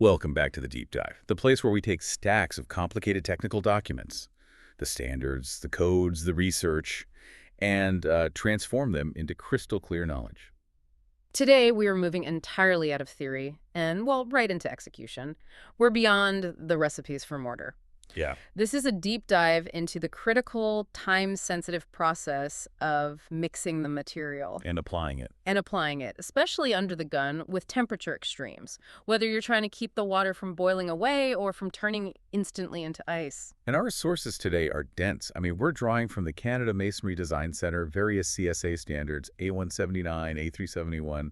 Welcome back to the Deep Dive, the place where we take stacks of complicated technical documents, the standards, the codes, the research, and transform them into crystal clear knowledge. Today, we are moving entirely out of theory and, well, right into execution. We're beyond the recipes for mortar. Yeah. This is a deep dive into the critical, time-sensitive process of mixing the material And applying it. especially under the gun with temperature extremes, whether you're trying to keep the water from boiling away or from turning instantly into ice. And our sources today are dense. I mean, we're drawing from the Canada Masonry Design Center, various CSA standards, A179, A371.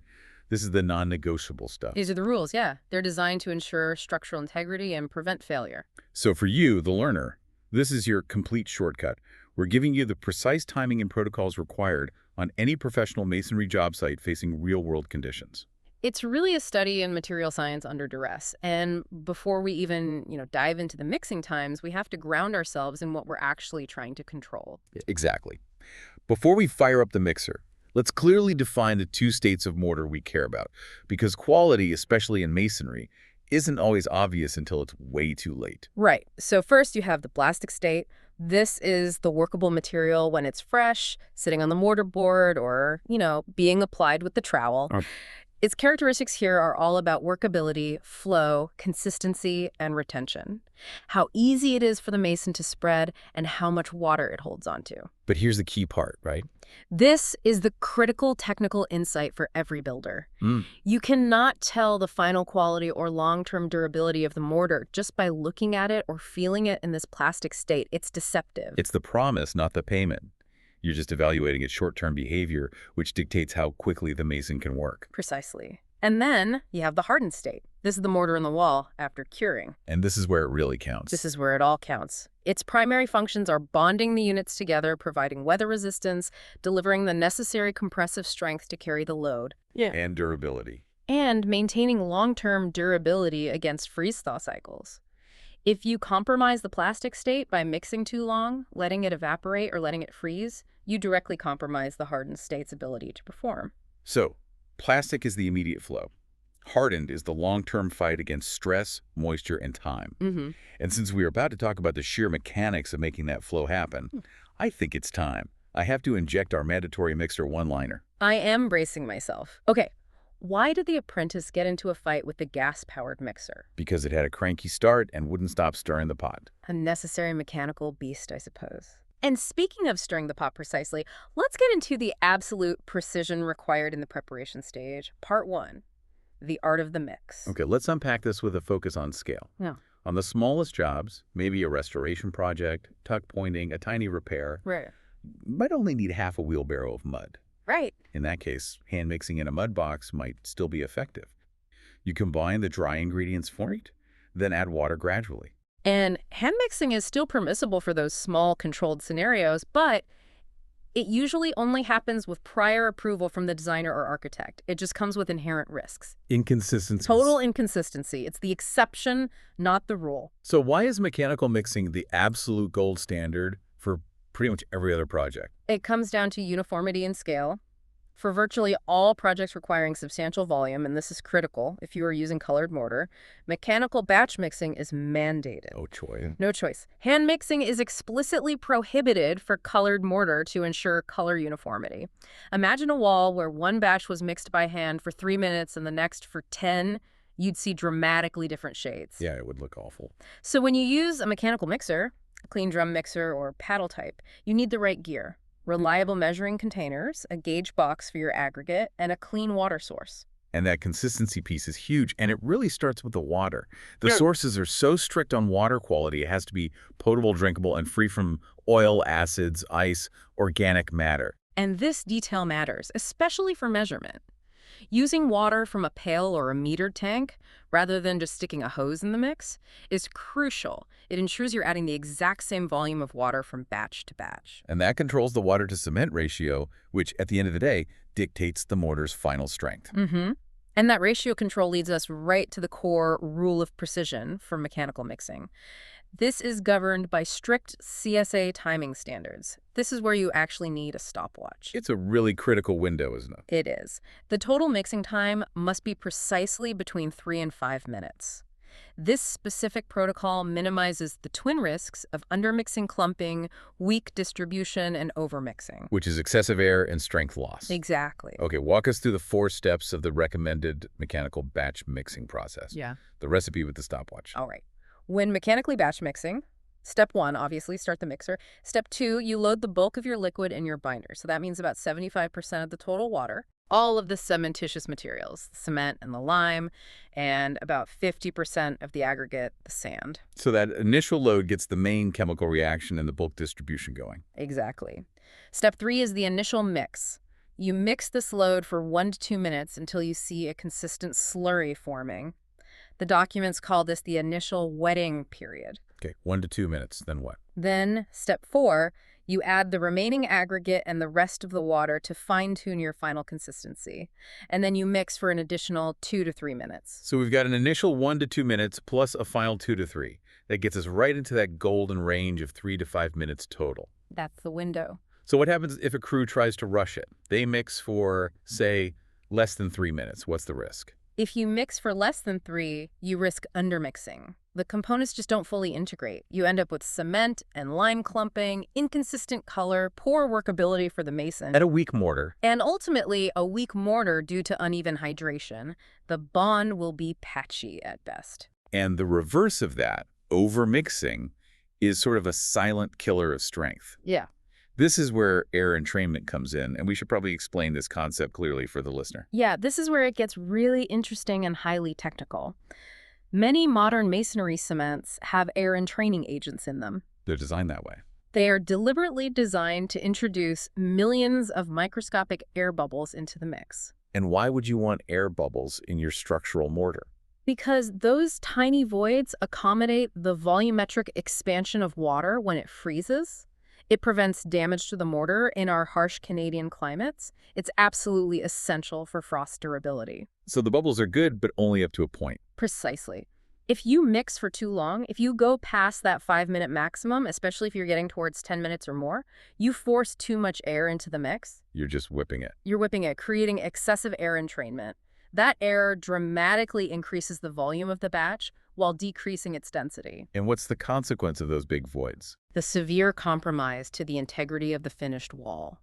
This is the non-negotiable stuff. These are the rules, yeah. They're designed to ensure structural integrity and prevent failure. So for you, the learner, this is your complete shortcut. We're giving you the precise timing and protocols required on any professional masonry job site facing real-world conditions. It's really a study in material science under duress. And before we even, dive into the mixing times, we have to ground ourselves in what we're actually trying to control. Exactly. Before we fire up the mixer, let's clearly define the two states of mortar we care about, because quality, especially in masonry, isn't always obvious until it's way too late. Right. So first you have the plastic state. This is the workable material when it's fresh, sitting on the mortar board, or, being applied with the trowel. Its characteristics here are all about workability, flow, consistency, and retention. How easy it is for the mason to spread and how much water it holds onto. But here's the key part, right? This is the critical technical insight for every builder. You cannot tell the final quality or long-term durability of the mortar just by looking at it or feeling it in this plastic state. It's deceptive. It's the promise, not the payment. You're just evaluating its short-term behavior, which dictates how quickly the mason can work. Precisely. And then you have the hardened state. This is the mortar in the wall after curing. And this is where it really counts. This is where it all counts. Its primary functions are bonding the units together, providing weather resistance, delivering the necessary compressive strength to carry the load. And durability. And maintaining long-term durability against freeze-thaw cycles. If you compromise the plastic state by mixing too long, letting it evaporate, or letting it freeze, you directly compromise the hardened state's ability to perform. So, plastic is the immediate flow. Hardened is the long-term fight against stress, moisture, and time. And since we are about to talk about the sheer mechanics of making that flow happen, I think it's time. I have to inject our mandatory mixer one-liner. I am bracing myself. Okay, why did the apprentice get into a fight with the gas-powered mixer? Because it had a cranky start and wouldn't stop stirring the pot. A necessary mechanical beast, I suppose. And speaking of stirring the pot precisely, let's get into the absolute precision required in the preparation stage. Part 1, the art of the mix. Okay, let's unpack this with a focus on scale. Yeah. On the smallest jobs, maybe a restoration project, tuck pointing, a tiny repair, Right. might only need half a wheelbarrow of mud. Right. In that case, hand mixing in a mud box might still be effective. You combine the dry ingredients for it, then add water gradually. And hand mixing is still permissible for those small controlled scenarios, but it usually only happens with prior approval from the designer or architect. It just comes with inherent risks. Inconsistencies. Total inconsistency. It's the exception, not the rule. So why is mechanical mixing the absolute gold standard for pretty much every other project? It comes down to uniformity in scale. For virtually all projects requiring substantial volume, and this is critical if you are using colored mortar, mechanical batch mixing is mandated. Oh, choy. No choice. Hand mixing is explicitly prohibited for colored mortar to ensure color uniformity. Imagine a wall where one batch was mixed by hand for 3 minutes and the next for 10. You'd see dramatically different shades. Yeah, it would look awful. So when you use a mechanical mixer, a clean drum mixer or paddle type, you need the right gear. Reliable measuring containers, a gauge box for your aggregate, and a clean water source. And that consistency piece is huge, and it really starts with the water. The sources are so strict on water quality, it has to be potable, drinkable, and free from oil, acids, ice, organic matter. And this detail matters, especially for measurement. Using water from a pail or a metered tank, rather than just sticking a hose in the mix, is crucial. It ensures you're adding the exact same volume of water from batch to batch. And that controls the water-to-cement ratio, which, at the end of the day, dictates the mortar's final strength. And that ratio control leads us right to the core rule of precision for mechanical mixing. This is governed by strict CSA timing standards. This is where you actually need a stopwatch. It's a really critical window, isn't it? It is. The total mixing time must be precisely between 3 and 5 minutes. This specific protocol minimizes the twin risks of undermixing clumping, weak distribution, and overmixing. Which is excessive air and strength loss. Exactly. Okay, walk us through the 4 steps of the recommended mechanical batch mixing process. Yeah. The recipe with the stopwatch. All right. When mechanically batch mixing, step 1, obviously, start the mixer. Step 2, you load the bulk of your liquid in your binder. So that means about 75% of the total water. All of the cementitious materials, the cement and the lime, and about 50% of the aggregate, the sand. So that initial load gets the main chemical reaction and the bulk distribution going. Exactly. Step 3 is the initial mix. You mix this load for 1 to 2 minutes until you see a consistent slurry forming. The documents call this the initial wetting period. Okay, 1 to 2 minutes, then what? Then, step 4, you add the remaining aggregate and the rest of the water to fine-tune your final consistency. And then you mix for an additional 2 to 3 minutes. So we've got an initial 1 to 2 minutes plus a final 2 to 3. That gets us right into that golden range of 3 to 5 minutes total. That's the window. So what happens if a crew tries to rush it? They mix for, say, less than 3 minutes. What's the risk? If you mix for less than 3, you risk undermixing. The components just don't fully integrate. You end up with cement and lime clumping, inconsistent color, poor workability for the mason. At a weak mortar. And ultimately, a weak mortar due to uneven hydration. The bond will be patchy at best. And the reverse of that, overmixing, is sort of a silent killer of strength. Yeah. This is where air entrainment comes in, and we should probably explain this concept clearly for the listener. Yeah, this is where it gets really interesting and highly technical. Many modern masonry cements have air entraining agents in them. They're designed that way. They are deliberately designed to introduce millions of microscopic air bubbles into the mix. And why would you want air bubbles in your structural mortar? Because those tiny voids accommodate the volumetric expansion of water when it freezes. It prevents damage to the mortar in our harsh Canadian climates. It's absolutely essential for frost durability. So the bubbles are good, but only up to a point. Precisely. If you mix for too long, if you go past that 5-minute maximum, especially if you're getting towards 10 minutes or more, you force too much air into the mix. You're just whipping it. You're whipping it, creating excessive air entrainment. That air dramatically increases the volume of the batch while decreasing its density. And what's the consequence of those big voids? The severe compromise to the integrity of the finished wall.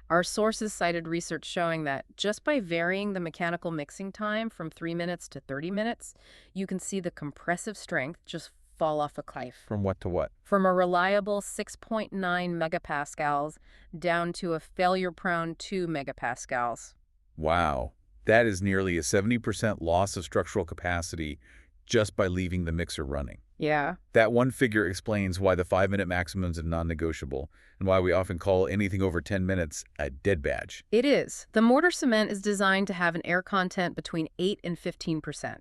Our sources cited research showing that just by varying the mechanical mixing time from 3 minutes to 30 minutes, you can see the compressive strength just fall off a cliff. From what to what? From a reliable 6.9 megapascals down to a failure-prone 2 megapascals. Wow. That is nearly a 70% loss of structural capacity just by leaving the mixer running. Yeah. That one figure explains why the 5-minute maximums are non-negotiable and why we often call anything over 10 minutes a dead badge. It is. The mortar cement is designed to have an air content between 8 and 15%.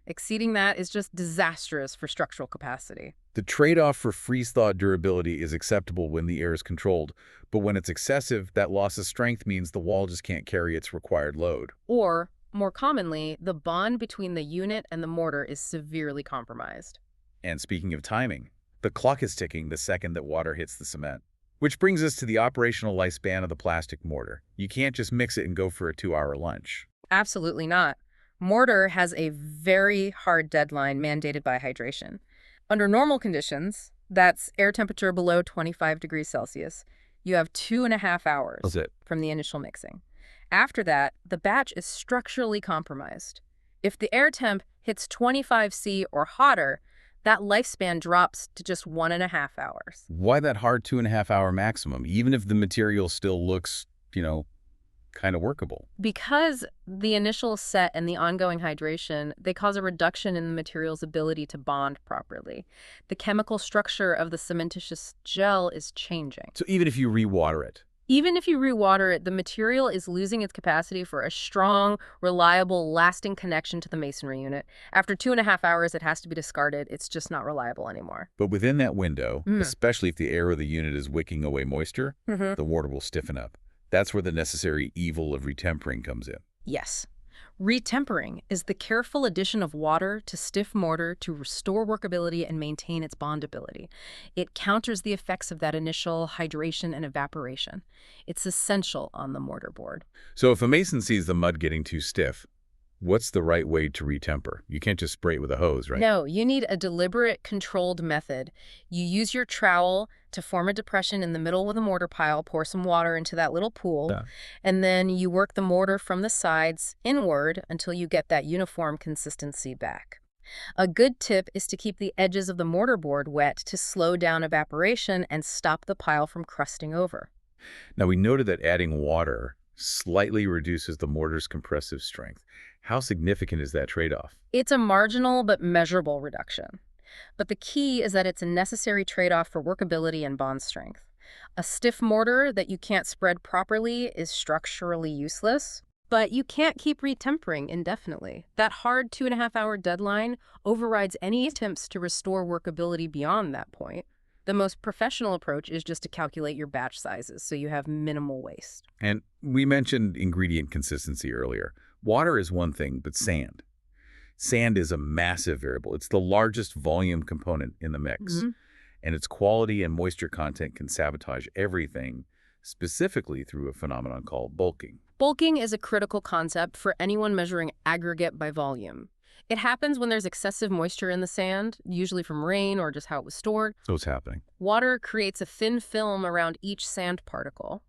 Exceeding that is just disastrous for structural capacity. The trade-off for freeze-thaw durability is acceptable when the air is controlled, but when it's excessive, that loss of strength means the wall just can't carry its required load. Or, more commonly, the bond between the unit and the mortar is severely compromised. And speaking of timing, the clock is ticking the second that water hits the cement. Which brings us to the operational lifespan of the plastic mortar. You can't just mix it and go for a 2-hour lunch. Absolutely not. Mortar has a very hard deadline mandated by hydration. Under normal conditions, that's air temperature below 25 degrees Celsius, you have 2.5 hours That's it. from the initial mixing. After that, the batch is structurally compromised. If the air temp hits 25 C or hotter, that lifespan drops to just 1.5 hours. Why that hard 2.5-hour maximum, even if the material still looks, kind of workable? Because the initial set and the ongoing hydration, they cause a reduction in the material's ability to bond properly. The chemical structure of the cementitious gel is changing. So even if you rewater it? Even if you rewater it, the material is losing its capacity for a strong, reliable, lasting connection to the masonry unit. After 2.5 hours, it has to be discarded. It's just not reliable anymore. But within that window, especially if the air of the unit is wicking away moisture, the mortar will stiffen up. That's where the necessary evil of retempering comes in. Yes. Retempering is the careful addition of water to stiff mortar to restore workability and maintain its bondability. It counters the effects of that initial hydration and evaporation. It's essential on the mortar board. So if a mason sees the mud getting too stiff, What's the right way to retemper? You can't just spray it with a hose, right? No, you need a deliberate, controlled method. You use your trowel to form a depression in the middle of the mortar pile, pour some water into that little pool, Yeah. and then you work the mortar from the sides inward until you get that uniform consistency back. A good tip is to keep the edges of the mortar board wet to slow down evaporation and stop the pile from crusting over. Now, we noted that adding water slightly reduces the mortar's compressive strength. How significant is that trade-off? It's a marginal but measurable reduction. But the key is that it's a necessary trade-off for workability and bond strength. A stiff mortar that you can't spread properly is structurally useless, but you can't keep retempering indefinitely. That hard 2.5-hour deadline overrides any attempts to restore workability beyond that point. The most professional approach is just to calculate your batch sizes so you have minimal waste. And we mentioned ingredient consistency earlier. Water is one thing, but sand. Sand is a massive variable. It's the largest volume component in the mix. And its quality and moisture content can sabotage everything, specifically through a phenomenon called bulking. Bulking is a critical concept for anyone measuring aggregate by volume. It happens when there's excessive moisture in the sand, usually from rain or just how it was stored. So what's happening? Water creates a thin film around each sand particle.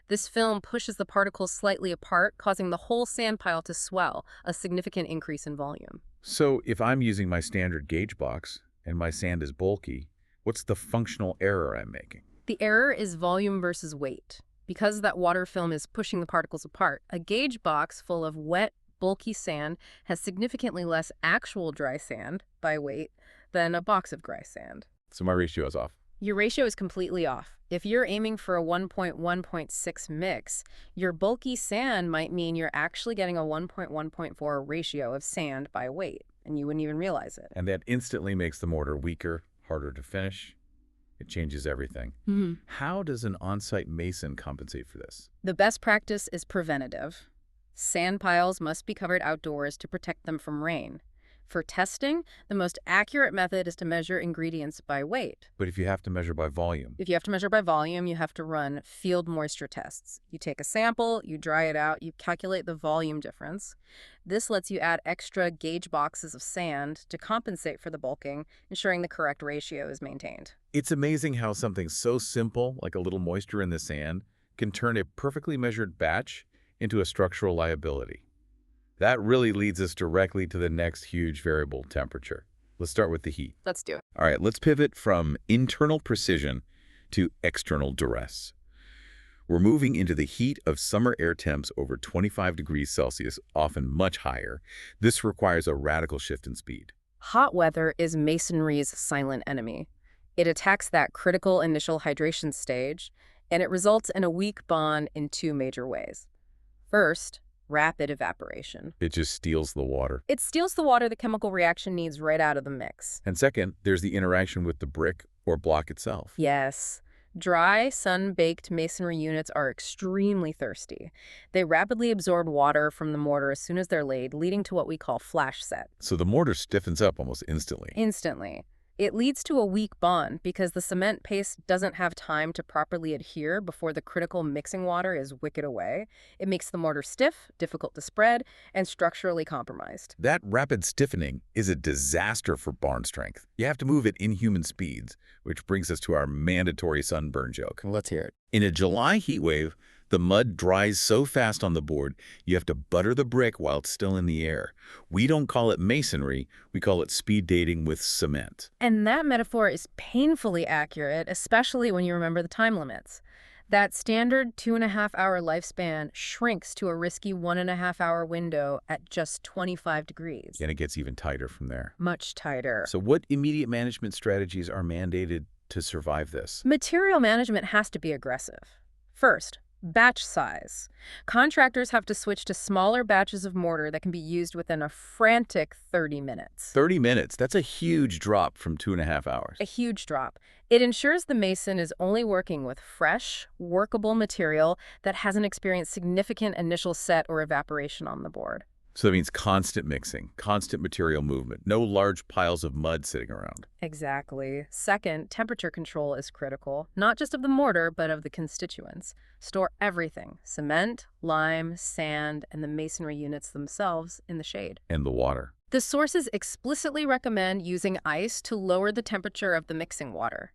This film pushes the particles slightly apart, causing the whole sand pile to swell, a significant increase in volume. So if I'm using my standard gauge box and my sand is bulky, what's the functional error I'm making? The error is volume versus weight. Because that water film is pushing the particles apart, a gauge box full of wet, bulky sand has significantly less actual dry sand by weight than a box of dry sand. So my ratio is off. Your ratio is completely off. If you're aiming for a 1.1.6 mix, your bulky sand might mean you're actually getting a 1.1.4 ratio of sand by weight, and you wouldn't even realize it. And that instantly makes the mortar weaker, harder to finish. It changes everything. How does an on-site mason compensate for this? The best practice is preventative. Sand piles must be covered outdoors to protect them from rain. For testing, the most accurate method is to measure ingredients by weight. But if you have to measure by volume? If you have to measure by volume, you have to run field moisture tests. You take a sample, you dry it out, you calculate the volume difference. This lets you add extra gauge boxes of sand to compensate for the bulking, ensuring the correct ratio is maintained. It's amazing how something so simple, like a little moisture in the sand, can turn a perfectly measured batch into a structural liability. That really leads us directly to the next huge variable, temperature. Let's start with the heat. Let's do it. All right, let's pivot from internal precision to external duress. We're moving into the heat of summer air temps over 25 degrees Celsius, often much higher. This requires a radical shift in speed. Hot weather is masonry's silent enemy. It attacks that critical initial hydration stage, and it results in a weak bond in two major ways. First, rapid evaporation. It just steals the water. It steals the water the chemical reaction needs right out of the mix. And second, there's the interaction with the brick or block itself. Yes. Dry, sun-baked masonry units are extremely thirsty. They rapidly absorb water from the mortar as soon as they're laid, leading to what we call flash set. So the mortar stiffens up almost instantly. Instantly. It leads to a weak bond because the cement paste doesn't have time to properly adhere before the critical mixing water is wicked away. It makes the mortar stiff, difficult to spread, and structurally compromised. That rapid stiffening is a disaster for bond strength. You have to move at inhuman speeds, which brings us to our mandatory sunburn joke. Let's hear it. In a July heat wave, the mud dries so fast on the board, you have to butter the brick while it's still in the air. We don't call it masonry, we call it speed dating with cement. And that metaphor is painfully accurate, especially when you remember the time limits. That standard 2.5-hour lifespan shrinks to a risky 1.5-hour window at just 25 degrees. And it gets even tighter from there. Much tighter. So what immediate management strategies are mandated to survive this? Material management has to be aggressive. First, batch size. Contractors have to switch to smaller batches of mortar that can be used within a frantic 30 minutes. 30 minutes? That's a huge drop from 2.5 hours. A huge drop. It ensures the mason is only working with fresh, workable material that hasn't experienced significant initial set or evaporation on the board. So that means constant mixing, constant material movement, no large piles of mud sitting around. Exactly. Second, temperature control is critical, not just of the mortar, but of the constituents. Store everything, cement, lime, sand, and the masonry units themselves in the shade. And the water. The sources explicitly recommend using ice to lower the temperature of the mixing water.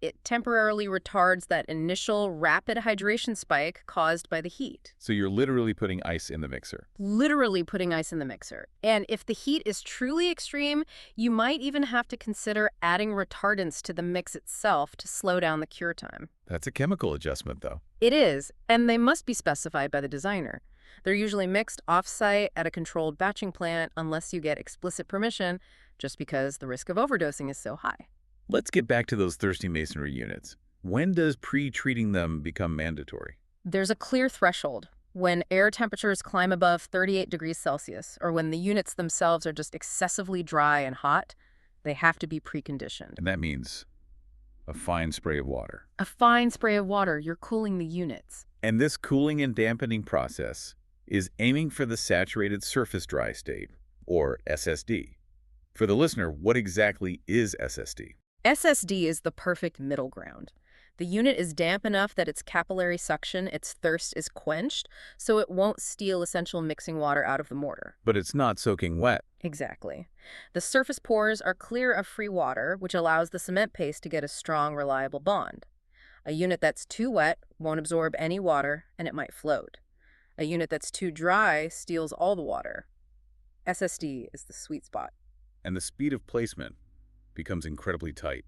It temporarily retards that initial rapid hydration spike caused by the heat. So you're literally putting ice in the mixer. Literally putting ice in the mixer. And if the heat is truly extreme, you might even have to consider adding retardants to the mix itself to slow down the cure time. That's a chemical adjustment, though. It is, and they must be specified by the designer. They're usually mixed off-site at a controlled batching plant unless you get explicit permission, just because the risk of overdosing is so high. Let's get back to those thirsty masonry units. When does pre-treating them become mandatory? There's a clear threshold. When air temperatures climb above 38 degrees Celsius, or when the units themselves are just excessively dry and hot, they have to be preconditioned. And that means a fine spray of water. A fine spray of water, you're cooling the units. And this cooling and dampening process is aiming for the saturated surface dry state, or SSD. For the listener, what exactly is SSD? SSD is the perfect middle ground. The unit is damp enough that its capillary suction, its thirst, is quenched, so it won't steal essential mixing water out of the mortar. But it's not soaking wet. Exactly. The surface pores are clear of free water, which allows the cement paste to get a strong, reliable bond. A unit that's too wet won't absorb any water, and it might float. A unit that's too dry steals all the water. SSD is the sweet spot. And the speed of placement becomes incredibly tight.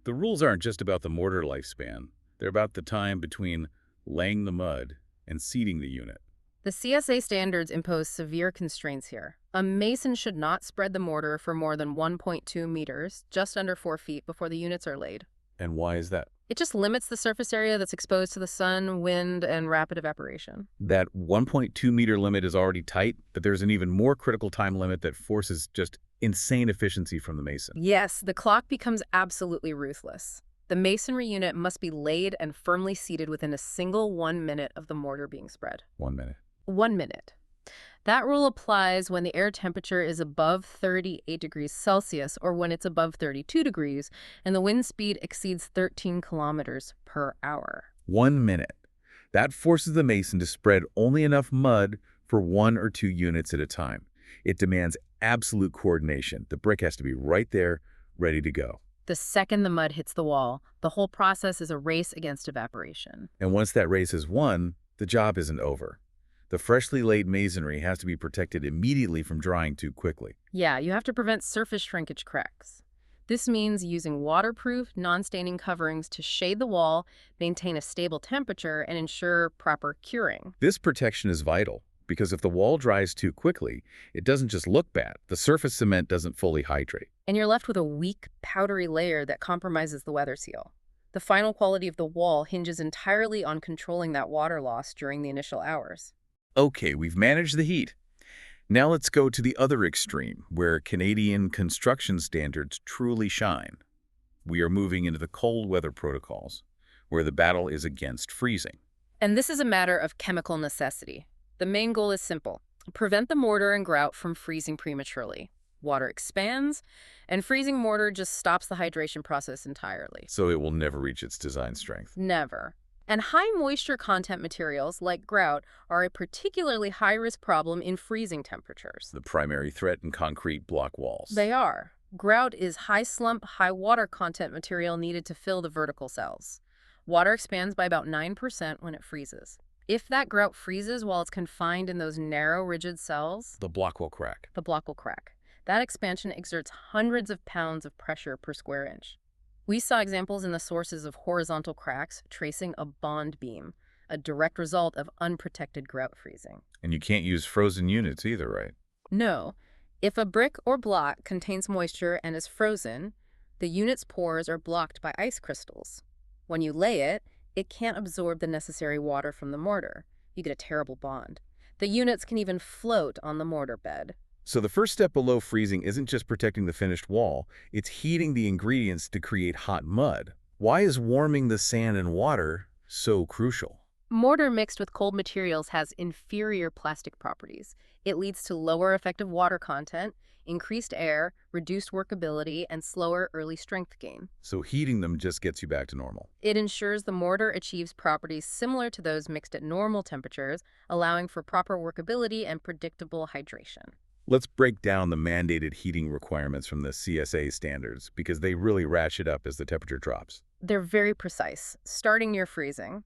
The rules aren't just about the mortar lifespan. They're about the time between laying the mud and seating the unit. The CSA standards impose severe constraints here. A mason should not spread the mortar for more than 1.2 meters, just under 4 feet, before the units are laid. And why is that? It just limits the surface area that's exposed to the sun, wind, and rapid evaporation. That 1.2 meter limit is already tight, but there's an even more critical time limit that forces just insane efficiency from the mason. Yes, the clock becomes absolutely ruthless. The masonry unit must be laid and firmly seated within a single 1 minute of the mortar being spread. 1 minute. 1 minute. That rule applies when the air temperature is above 38 degrees Celsius or when it's above 32 degrees and the wind speed exceeds 13 kilometers per hour. 1 minute. That forces the mason to spread only enough mud for 1 or 2 units at a time. It demands absolute coordination. The brick has to be right there, ready to go. The second the mud hits the wall, the whole process is a race against evaporation. And once that race is won, the job isn't over. The freshly laid masonry has to be protected immediately from drying too quickly. Yeah, you have to prevent surface shrinkage cracks. This means using waterproof, non-staining coverings to shade the wall, maintain a stable temperature, and ensure proper curing. This protection is vital because if the wall dries too quickly, it doesn't just look bad. The surface cement doesn't fully hydrate. And you're left with a weak, powdery layer that compromises the weather seal. The final quality of the wall hinges entirely on controlling that water loss during the initial hours. Okay, we've managed the heat. Now let's go to the other extreme, where Canadian construction standards truly shine. We are moving into the cold weather protocols, where the battle is against freezing. And this is a matter of chemical necessity. The main goal is simple: prevent the mortar and grout from freezing prematurely. Water expands, and freezing mortar just stops the hydration process entirely. So it will never reach its design strength. Never. And high moisture content materials like grout are a particularly high-risk problem in freezing temperatures. The primary threat in concrete block walls. They are. Grout is high slump, high water content material needed to fill the vertical cells. Water expands by about 9% when it freezes. If that grout freezes while it's confined in those narrow, rigid cells, the block will crack. The block will crack. That expansion exerts hundreds of pounds of pressure per square inch. We saw examples in the sources of horizontal cracks tracing a bond beam, a direct result of unprotected grout freezing. And you can't use frozen units either, right? No. If a brick or block contains moisture and is frozen, the unit's pores are blocked by ice crystals. When you lay it, it can't absorb the necessary water from the mortar. You get a terrible bond. The units can even float on the mortar bed. So the first step below freezing isn't just protecting the finished wall, it's heating the ingredients to create hot mud. Why is warming the sand and water so crucial? Mortar mixed with cold materials has inferior plastic properties. It leads to lower effective water content, increased air, reduced workability, and slower early strength gain. So heating them just gets you back to normal. It ensures the mortar achieves properties similar to those mixed at normal temperatures, allowing for proper workability and predictable hydration. Let's break down the mandated heating requirements from the CSA standards, because they really ratchet up as the temperature drops. They're very precise, starting near freezing.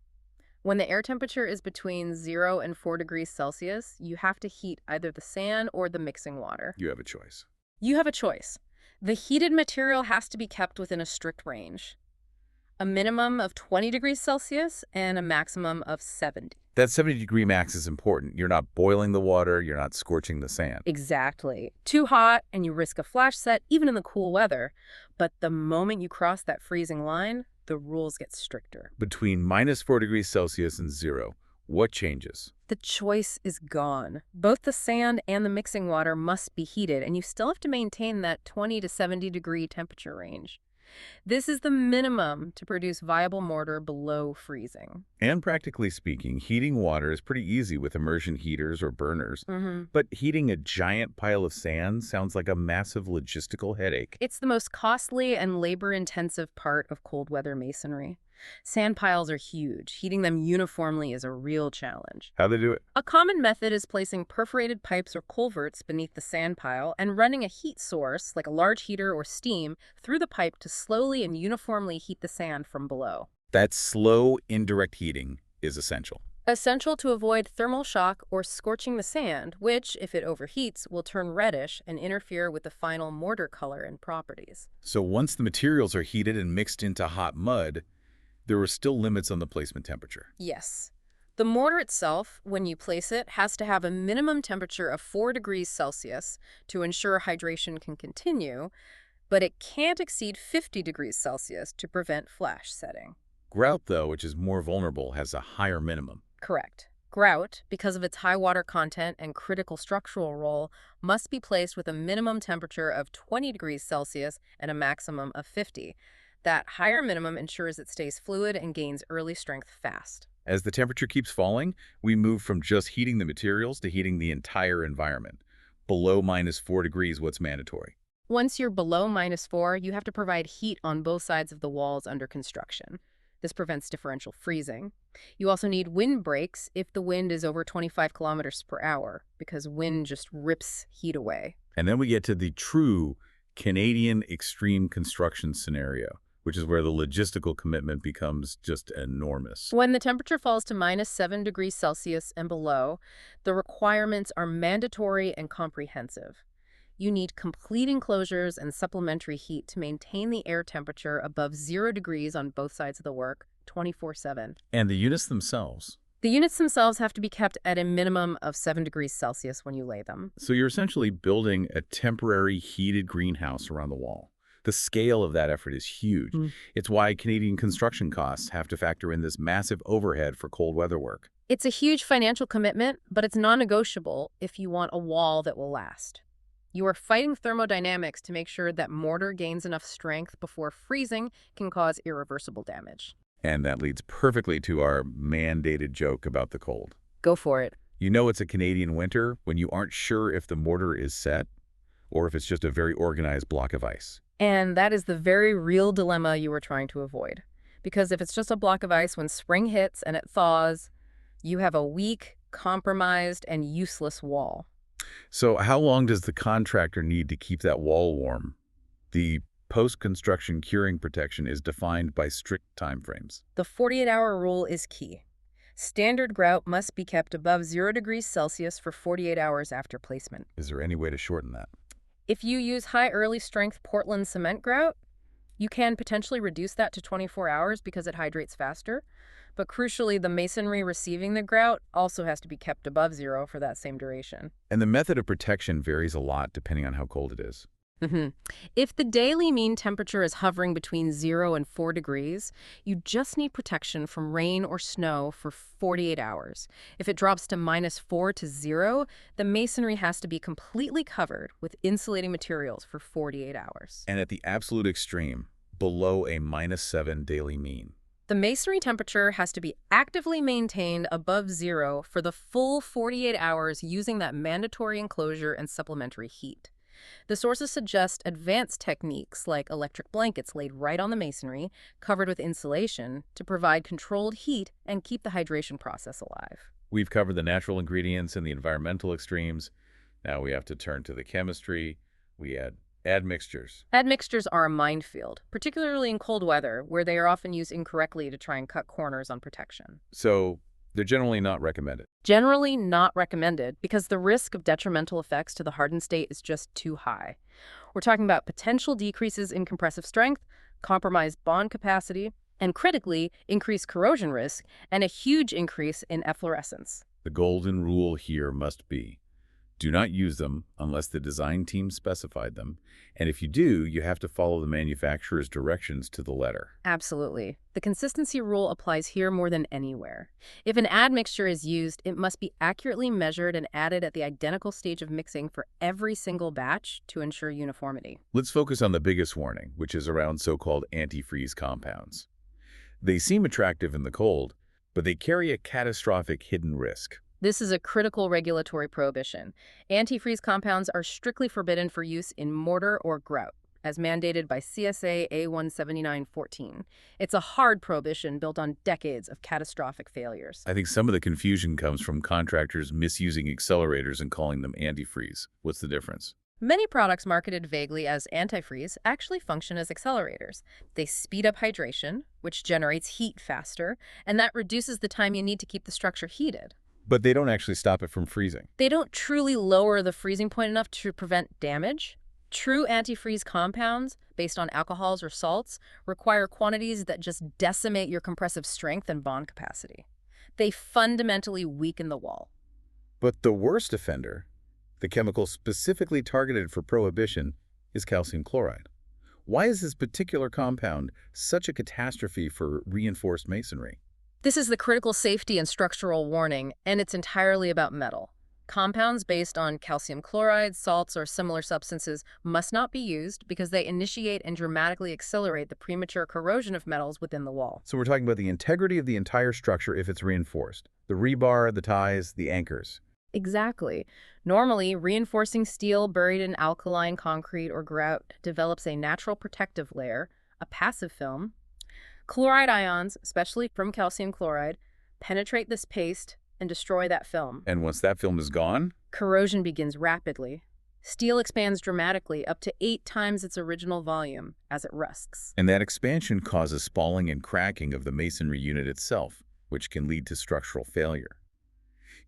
When the air temperature is between 0 and 4 degrees Celsius, you have to heat either the sand or the mixing water. You have a choice. You have a choice. The heated material has to be kept within a strict range. A minimum of 20 degrees Celsius and a maximum of 70. That 70-degree max is important. You're not boiling the water, you're not scorching the sand. Exactly. Too hot and you risk a flash set even in the cool weather. But the moment you cross that freezing line, the rules get stricter. Between -4 degrees Celsius and 0, what changes? The choice is gone. Both the sand and the mixing water must be heated, and you still have to maintain that 20 to 70 degree temperature range. This is the minimum to produce viable mortar below freezing. And practically speaking, heating water is pretty easy with immersion heaters or burners. But heating a giant pile of sand sounds like a massive logistical headache. It's the most costly and labor-intensive part of cold weather masonry. Sand piles are huge. Heating them uniformly is a real challenge. How they do it? A common method is placing perforated pipes or culverts beneath the sand pile and running a heat source, like a large heater or steam, through the pipe to slowly and uniformly heat the sand from below. That slow, indirect heating is essential. Essential to avoid thermal shock or scorching the sand, which, if it overheats, will turn reddish and interfere with the final mortar color and properties. So once the materials are heated and mixed into hot mud, there are still limits on the placement temperature. Yes. The mortar itself, when you place it, has to have a minimum temperature of 4 degrees Celsius to ensure hydration can continue, but it can't exceed 50 degrees Celsius to prevent flash setting. Grout, though, which is more vulnerable, has a higher minimum. Correct. Grout, because of its high water content and critical structural role, must be placed with a minimum temperature of 20 degrees Celsius and a maximum of 50. That higher minimum ensures it stays fluid and gains early strength fast. As the temperature keeps falling, we move from just heating the materials to heating the entire environment. Below -4 degrees, what's mandatory? Once you're below -4, you have to provide heat on both sides of the walls under construction. This prevents differential freezing. You also need wind breaks if the wind is over 25 kilometers per hour, because wind just rips heat away. And then we get to the true Canadian extreme construction scenario, which is where the logistical commitment becomes just enormous. When the temperature falls to -7 degrees Celsius and below, the requirements are mandatory and comprehensive. You need complete enclosures and supplementary heat to maintain the air temperature above 0 degrees on both sides of the work, 24/7. And the units themselves. The units themselves have to be kept at a minimum of 7 degrees Celsius when you lay them. So you're essentially building a temporary heated greenhouse around the wall. The scale of that effort is huge. It's why Canadian construction costs have to factor in this massive overhead for cold weather work. It's a huge financial commitment, but it's non-negotiable if you want a wall that will last. You are fighting thermodynamics to make sure that mortar gains enough strength before freezing can cause irreversible damage. And that leads perfectly to our mandated joke about the cold. Go for it. You know it's a Canadian winter when you aren't sure if the mortar is set or if it's just a very organized block of ice. And that is the very real dilemma you were trying to avoid. Because if it's just a block of ice when spring hits and it thaws, you have a weak, compromised, and useless wall. So how long does the contractor need to keep that wall warm? The post-construction curing protection is defined by strict timeframes. The 48-hour rule is key. Standard grout must be kept above 0 degrees Celsius for 48 hours after placement. Is there any way to shorten that? If you use high early strength Portland cement grout, you can potentially reduce that to 24 hours because it hydrates faster. But crucially, the masonry receiving the grout also has to be kept above 0 for that same duration. And the method of protection varies a lot depending on how cold it is. If the daily mean temperature is hovering between 0 and 4 degrees, you just need protection from rain or snow for 48 hours. If it drops to -4 to 0, the masonry has to be completely covered with insulating materials for 48 hours. And at the absolute extreme, below a -7 daily mean. The masonry temperature has to be actively maintained above zero for the full 48 hours using that mandatory enclosure and supplementary heat. The sources suggest advanced techniques like electric blankets laid right on the masonry, covered with insulation, to provide controlled heat and keep the hydration process alive. We've covered the natural ingredients and the environmental extremes. Now we have to turn to the chemistry. We add mixtures. Admixtures are a minefield, particularly in cold weather, where they are often used incorrectly to try and cut corners on protection. So they're generally not recommended. Generally not recommended because the risk of detrimental effects to the hardened state is just too high. We're talking about potential decreases in compressive strength, compromised bond capacity, and critically, increased corrosion risk, and a huge increase in efflorescence. The golden rule here must be, do not use them unless the design team specified them, and if you do, you have to follow the manufacturer's directions to the letter. Absolutely. The consistency rule applies here more than anywhere. If an admixture is used, it must be accurately measured and added at the identical stage of mixing for every single batch to ensure uniformity. Let's focus on the biggest warning, which is around so-called antifreeze compounds. They seem attractive in the cold, but they carry a catastrophic hidden risk. This is a critical regulatory prohibition. Antifreeze compounds are strictly forbidden for use in mortar or grout, as mandated by CSA A17914. It's a hard prohibition built on decades of catastrophic failures. I think some of the confusion comes from contractors misusing accelerators and calling them antifreeze. What's the difference? Many products marketed vaguely as antifreeze actually function as accelerators. They speed up hydration, which generates heat faster, and that reduces the time you need to keep the structure heated. But they don't actually stop it from freezing. They don't truly lower the freezing point enough to prevent damage. True antifreeze compounds, based on alcohols or salts, require quantities that just decimate your compressive strength and bond capacity. They fundamentally weaken the wall. But the worst offender, the chemical specifically targeted for prohibition, is calcium chloride. Why is this particular compound such a catastrophe for reinforced masonry? This is the critical safety and structural warning, and it's entirely about metal. Compounds based on calcium chloride, salts, or similar substances must not be used because they initiate and dramatically accelerate the premature corrosion of metals within the wall. So we're talking about the integrity of the entire structure if it's reinforced. The rebar, the ties, the anchors. Exactly. Normally, reinforcing steel buried in alkaline concrete or grout develops a natural protective layer, a passive film. Chloride ions, especially from calcium chloride, penetrate this paste and destroy that film. And once that film is gone? Corrosion begins rapidly. Steel expands dramatically, up to 8 times its original volume, as it rusts. And that expansion causes spalling and cracking of the masonry unit itself, which can lead to structural failure.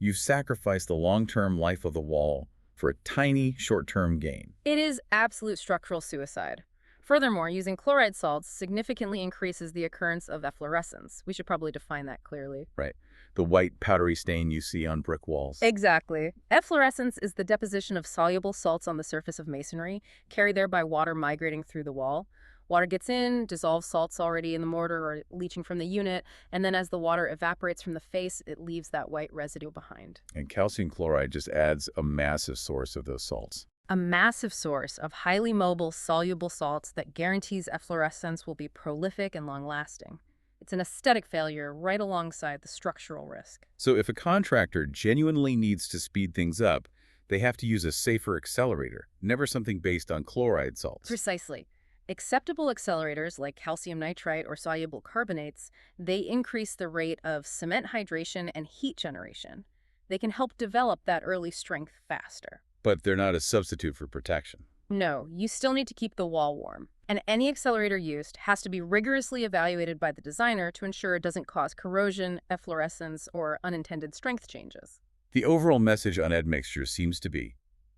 You've sacrificed the long-term life of the wall for a tiny, short-term gain. It is absolute structural suicide. Furthermore, using chloride salts significantly increases the occurrence of efflorescence. We should probably define that clearly. Right. The white, powdery stain you see on brick walls. Exactly. Efflorescence is the deposition of soluble salts on the surface of masonry, carried there by water migrating through the wall. Water gets in, dissolves salts already in the mortar or leaching from the unit, and then as the water evaporates from the face, it leaves that white residue behind. And calcium chloride just adds a massive source of those salts. A massive source of highly mobile, soluble salts that guarantees efflorescence will be prolific and long-lasting. It's an aesthetic failure right alongside the structural risk. So if a contractor genuinely needs to speed things up, they have to use a safer accelerator, never something based on chloride salts. Precisely. Acceptable accelerators like calcium nitrite or soluble carbonates, they increase the rate of cement hydration and heat generation. They can help develop that early strength faster. But they're not a substitute for protection. No, you still need to keep the wall warm. And any accelerator used has to be rigorously evaluated by the designer to ensure it doesn't cause corrosion, efflorescence, or unintended strength changes. The overall message on admixtures seems to be,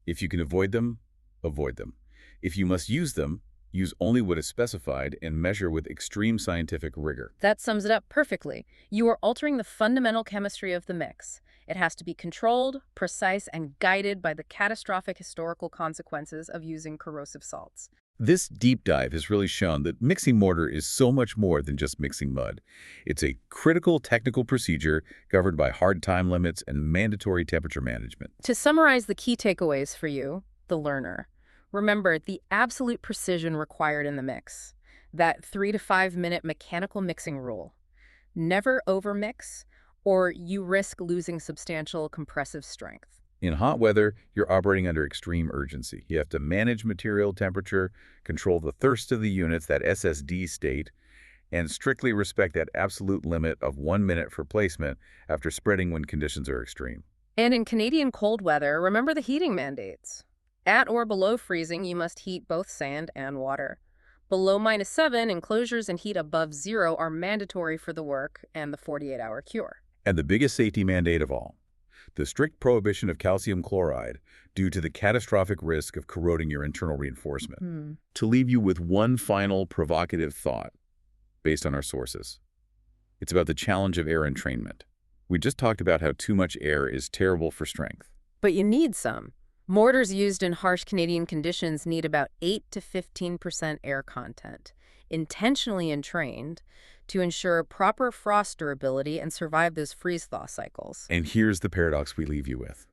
if you can avoid them, avoid them. If you must use them, use only what is specified and measure with extreme scientific rigor. That sums it up perfectly. You are altering the fundamental chemistry of the mix. It has to be controlled, precise, and guided by the catastrophic historical consequences of using corrosive salts. This deep dive has really shown that mixing mortar is so much more than just mixing mud. It's a critical technical procedure governed by hard time limits and mandatory temperature management. To summarize the key takeaways for you, the learner, remember the absolute precision required in the mix, that 3 to 5 minute mechanical mixing rule. Never overmix, or you risk losing substantial compressive strength. In hot weather, you're operating under extreme urgency. You have to manage material temperature, control the thirst of the units, that SSD state, and strictly respect that absolute limit of 1 minute for placement after spreading when conditions are extreme. And in Canadian cold weather, remember the heating mandates. At or below freezing, you must heat both sand and water. Below -7, enclosures and heat above 0 are mandatory for the work and the 48-hour cure. And the biggest safety mandate of all, the strict prohibition of calcium chloride due to the catastrophic risk of corroding your internal reinforcement. To leave you with one final provocative thought, based on our sources. It's about the challenge of air entrainment. We just talked about how too much air is terrible for strength. But you need some. Mortars used in harsh Canadian conditions need about 8 to 15% air content, intentionally entrained, to ensure proper frost durability and survive those freeze-thaw cycles. And here's the paradox we leave you with.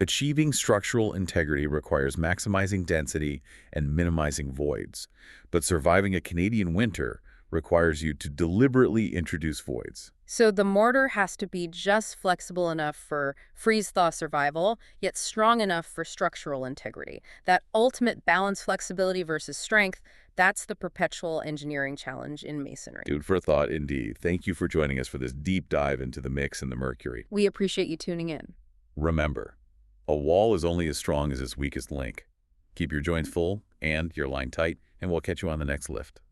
Achieving structural integrity requires maximizing density and minimizing voids. But surviving a Canadian winter requires you to deliberately introduce voids. So the mortar has to be just flexible enough for freeze-thaw survival, yet strong enough for structural integrity. That ultimate balance, flexibility versus strength, that's the perpetual engineering challenge in masonry. Food for thought, indeed. Thank you for joining us for this deep dive into the mix and the mercury. We appreciate you tuning in. Remember, a wall is only as strong as its weakest link. Keep your joints full and your line tight, and we'll catch you on the next lift.